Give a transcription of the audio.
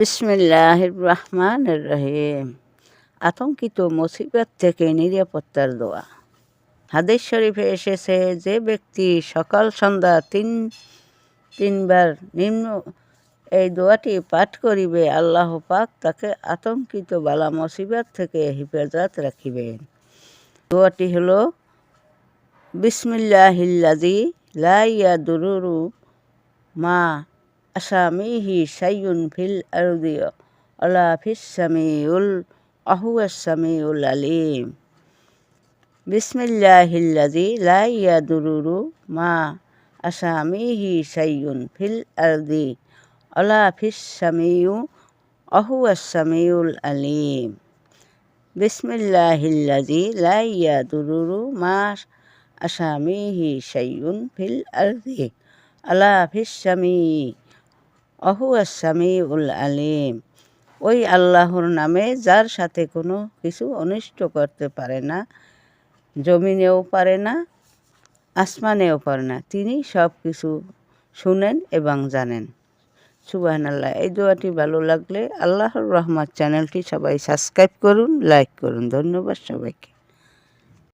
বিসমিল্লাহির রহমানির রহিম। আতঙ্কিত মুসিবত থেকে নিরাপত্তার দোয়া। হাদিস শরীফে এসেছে, যে ব্যক্তি সকাল সন্ধ্যা তিনবার নিম্ন এই দোয়াটি পাঠ করিবে, আল্লাহ পাক তাকে আতঙ্কিত বালা মুসিবত থেকে হেফাজত রাখিবেন। দোয়াটি হলো, বিসমিল্লাহিল্লাযী লা ইয়াদুররু মা আসামিহি শাইউন ফিল আরদি ওয়ালা ফিস সামিউল ওয়াহুয়াস সামিউল আলিম। বিসমিল্লাহিল্লাযী লা ইয়াদুররু মা আসামিহি শাইউন ফিল আরদি ওয়ালা ফিস সামিউ ওয়াহুয়াস সামিউল আলিম। বিসমিল্লাহিল্লাযী লা ইয়াদুররু মা আসামিহি শাইউন ফিল আরদি ওয়ালা ফিস সামিউ ওয়াহুয়াস সামিউল আলিম। ওই আল্লাহর নামে, যার সাথে কোনো কিছু অনিষ্ট করতে পারে না, জমিনেও পারে না, আসমানেও পারে না, তিনি সব কিছু শুনেন এবং জানেন। সুবহানাল্লাহ। এই দোয়াটি ভালো লাগলে আল্লাহর রহমত চ্যানেলটি সবাই সাবস্ক্রাইব করুন, লাইক করুন। ধন্যবাদ সবাইকে।